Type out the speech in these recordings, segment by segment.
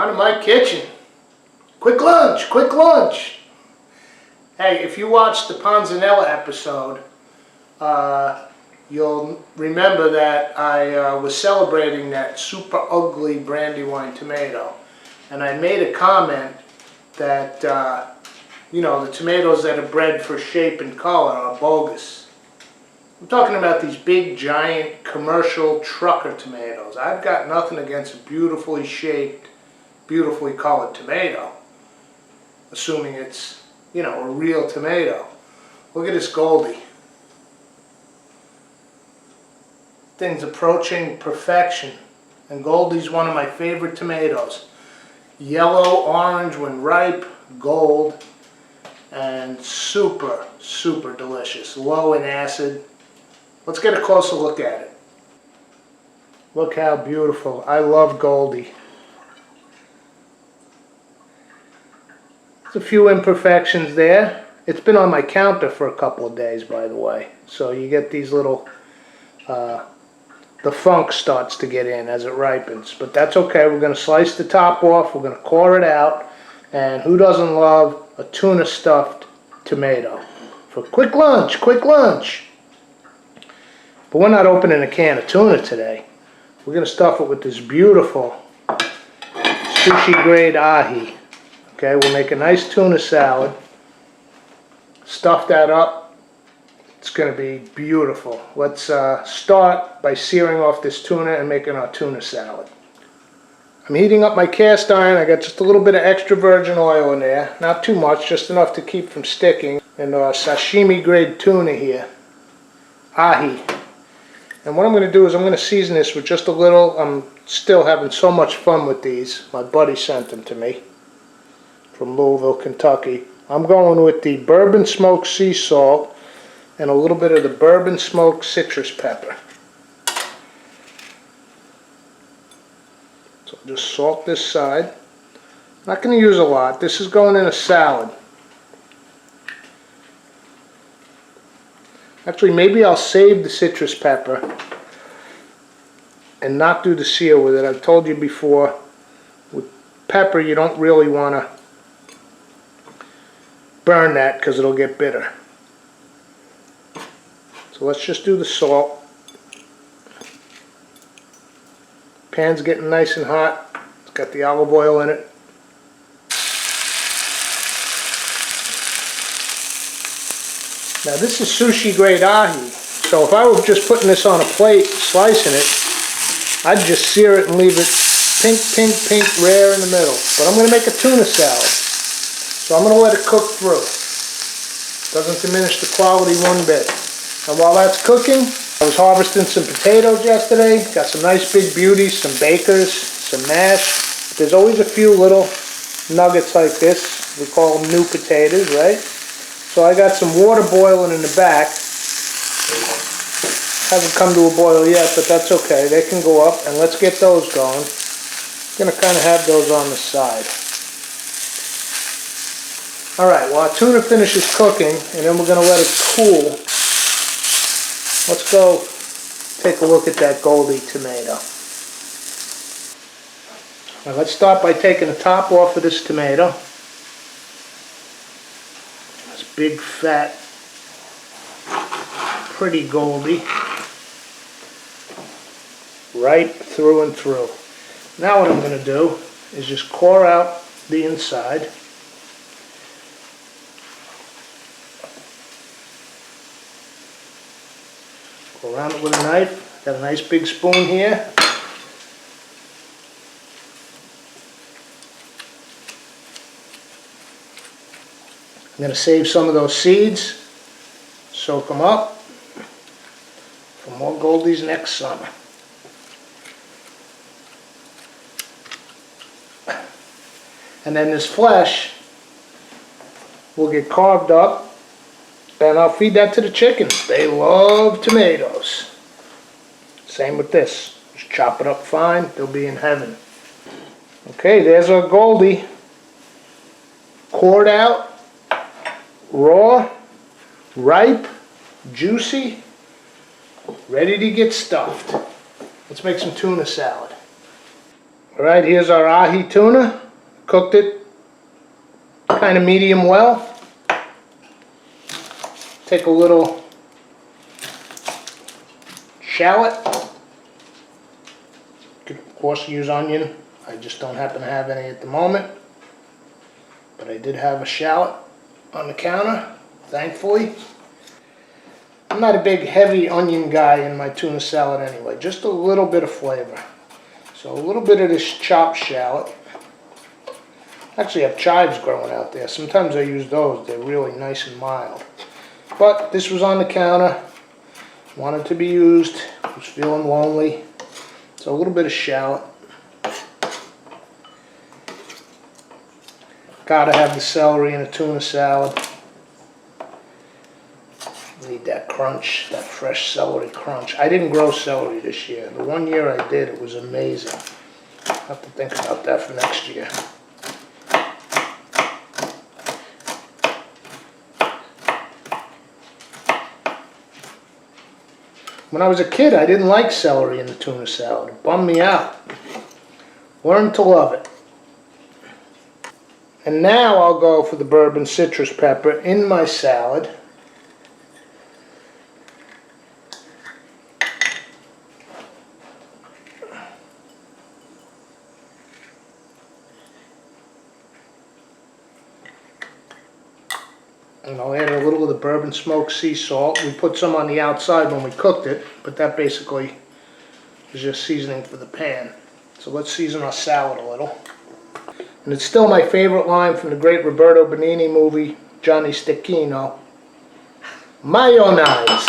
On to my kitchen. Quick lunch, quick lunch. Hey, if you watched the panzanella episode, you'll remember that I was celebrating that super ugly Brandywine tomato. And I made a comment that, you know, the tomatoes that are bred for shape and color are bogus. I'm talking about these big, giant, commercial trucker tomatoes. I've got nothing against a beautifully shaped, beautifully colored tomato, assuming it's, you know, a real tomato. Look at this Goldie. Thing's approaching perfection. And Goldie's one of my favorite tomatoes. Yellow, orange when ripe, gold, and super, super delicious. Low in acid. Let's get a closer look at it. Look how beautiful. I love Goldie. There's a few imperfections there. It's been on my counter for a couple of days, by the way. So you get these little, the funk starts to get in as it ripens. But that's okay. We're going to slice the top off. We're going to core it out. And who doesn't love a tuna stuffed tomato? For quick lunch, quick lunch. But we're not opening a can of tuna today. We're going to stuff it with this beautiful sushi grade ahi. Okay, we'll make a nice tuna salad. Stuff that up. It's going to be beautiful. Let's start by searing off this tuna and making our tuna salad. I'm heating up my cast iron. I got just a little bit of extra virgin oil in there. Not too much, just enough to keep from sticking. And our sashimi grade tuna here. Ahi. And what I'm going to do is I'm going to season this with just a little. I'm still having so much fun with these. My buddy sent them to me from Louisville, Kentucky. I'm going with the bourbon smoked sea salt and a little bit of the bourbon smoked citrus pepper. So just salt this side. Not going to use a lot. This is going in a salad. Actually, maybe I'll save the citrus pepper and not do the sear with it. I've told you before, with pepper you don't really want to burn that because it'll get bitter. So let's just do the salt. Pan's getting nice and hot. It's got the olive oil in it. Now this is sushi grade ahi, so if I were just putting this on a plate, slicing it, I'd just sear it and leave it pink, pink, pink, rare in the middle. But I'm going to make a tuna salad, so I'm going to let it cook through. Doesn't diminish the quality one bit. And while that's cooking, I was harvesting some potatoes yesterday. Got some nice big beauties, some bakers, some mash. There's always a few little nuggets like this. We call them new potatoes, right? So I got some water boiling in the back. Hasn't come to a boil yet, but that's okay. They can go up, and let's get those going. I'm going to kind of have those on the side. Alright, while our tuna finishes cooking, and then we're going to let it cool, let's go take a look at that Goldie tomato. Now let's start by taking the top off of this tomato. Big, fat, pretty Goldie. Ripe through and through. Now what I'm going to do is just core out the inside. Go around it with a knife. Got a nice big spoon here. I'm going to save some of those seeds, soak them up for more Goldies next summer. And then this flesh will get carved up, and I'll feed that to the chickens. They love tomatoes. Same with this. Just chop it up fine, they'll be in heaven. Okay, there's our Goldie. Cored out. Raw, ripe, juicy, ready to get stuffed. Let's make some tuna salad. Alright, here's our ahi tuna. Cooked it kind of medium well. Take a little shallot. You could of course use onion. I just don't happen to have any at the moment. But I did have a shallot on the counter, thankfully. I'm not a big heavy onion guy in my tuna salad anyway, just a little bit of flavor. So a little bit of this chopped shallot. Actually I have chives growing out there. Sometimes I use those, they're really nice and mild. But this was on the counter, wanted to be used, was feeling lonely. So a little bit of shallot. Gotta have the celery in a tuna salad. Need that crunch, that fresh celery crunch. I didn't grow celery this year. The one year I did, it was amazing. I'll have to think about that for next year. When I was a kid, I didn't like celery in the tuna salad. It bummed me out. Learned to love it. And now I'll go for the bourbon citrus pepper in my salad. And I'll add a little of the bourbon smoked sea salt. We put some on the outside when we cooked it, but that basically is just seasoning for the pan. So let's season our salad a little. And it's still my favorite line from the great Roberto Benigni movie, Johnny Stecchino. Mayonnaise.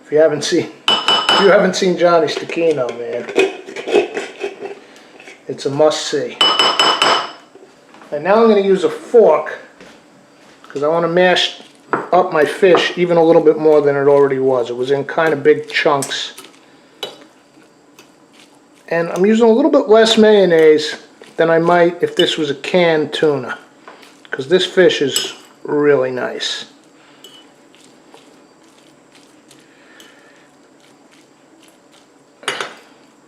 If you haven't seen Johnny Stecchino, man, it's a must-see. And now I'm going to use a fork because I want to mash up my fish even a little bit more than it already was. It was in kind of big chunks. And I'm using a little bit less mayonnaise than I might if this was a canned tuna, because this fish is really nice.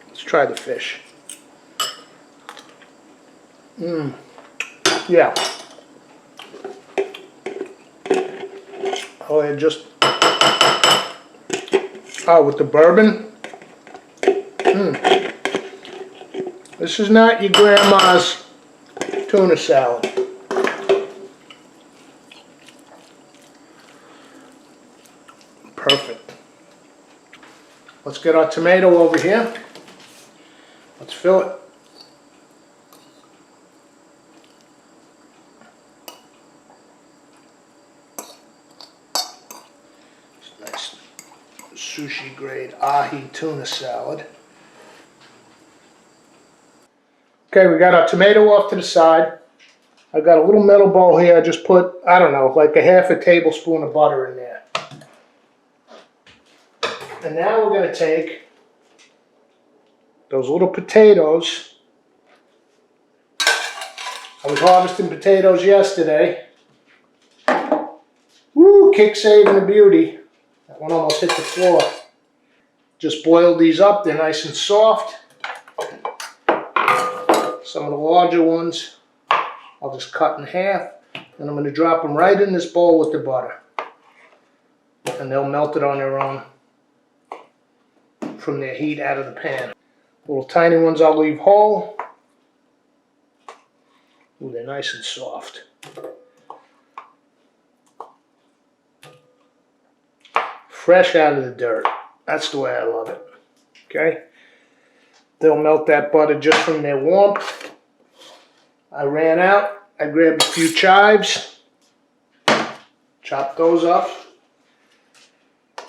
Let's try the fish. Yeah. Oh, it just... Oh, with the bourbon? This is not your grandma's tuna salad. Perfect. Let's get our tomato over here. Let's fill it. Nice sushi grade ahi tuna salad. Okay, we got our tomato off to the side. I've got a little metal bowl here. I just put, I don't know, like a half a tablespoon of butter in there. And now we're going to take those little potatoes. I was harvesting potatoes yesterday. Woo, kick saving a beauty. That one almost hit the floor. Just boiled these up. They're nice and soft. Some of the larger ones I'll just cut in half, and I'm going to drop them right in this bowl with the butter. And they'll melt it on their own from their heat out of the pan. Little tiny ones I'll leave whole. Ooh, they're nice and soft. Fresh out of the dirt. That's the way I love it. Okay? They'll melt that butter just from their warmth. I ran out. I grabbed a few chives. Chopped those up.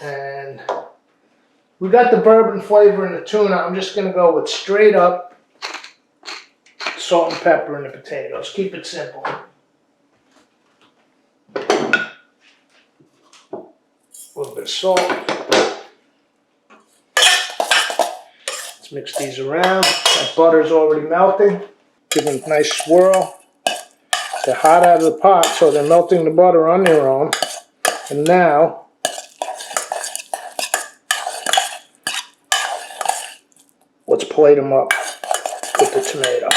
And we got the bourbon flavor in the tuna. I'm just going to go with straight up salt and pepper in the potatoes. Keep it simple. A little bit of salt. Let's mix these around. That butter's already melting. Give them a nice swirl. They're hot out of the pot, so they're melting the butter on their own. And now, let's plate them up with the tomato.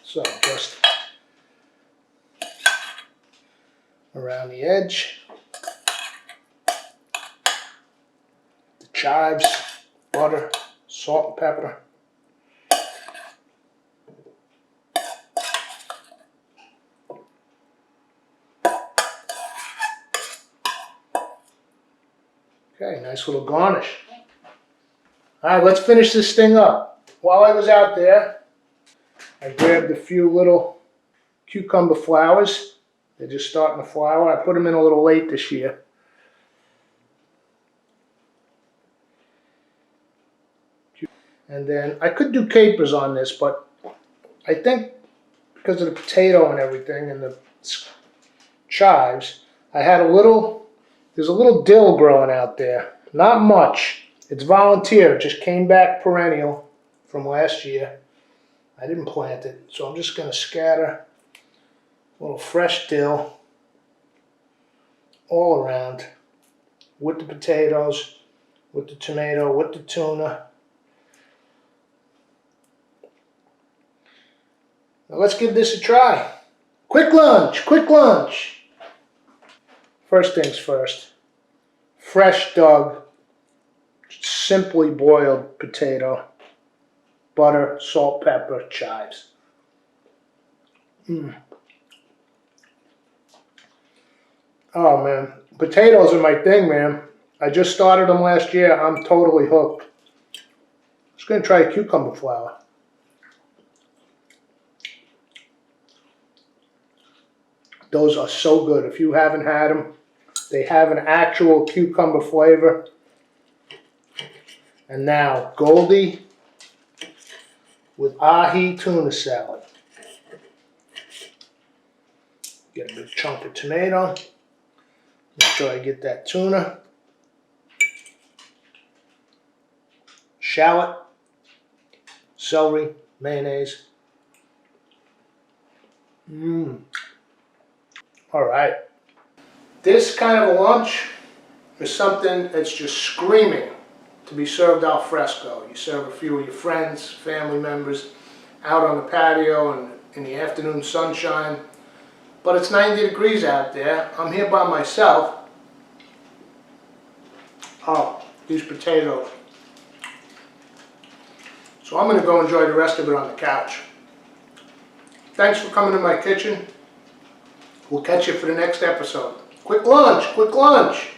So just around the edge, the chives, butter, salt and pepper. Okay, nice little garnish. All right, let's finish this thing up. While I was out there, I grabbed a few little cucumber flowers. They're just starting to flower. I put them in a little late this year. And then I could do capers on this, but I think because of the potato and everything and the chives, I had there's a little dill growing out there. Not much. It's volunteer. It just came back perennial from last year. I didn't plant it, so I'm just going to scatter a little fresh dill all around with the potatoes, with the tomato, with the tuna. Now let's give this a try. Quick lunch, quick lunch. First things first, fresh dug, simply boiled potato, butter, salt, pepper, chives. Oh man, potatoes are my thing, man. I just started them last year. I'm totally hooked. Just gonna try a cucumber flower. Those are so good. If you haven't had them, they have an actual cucumber flavor. And now, Goldie with ahi tuna salad. Get a big chunk of tomato. Make sure I get that tuna. Shallot, celery, mayonnaise. All right. This kind of a lunch is something that's just screaming to be served al fresco. You serve a few of your friends, family members out on the patio and in the afternoon sunshine. But it's 90 degrees out there. I'm here by myself. Oh, these potatoes. So I'm going to go enjoy the rest of it on the couch. Thanks for coming to my kitchen. We'll catch you for the next episode. Quick lunch, quick lunch.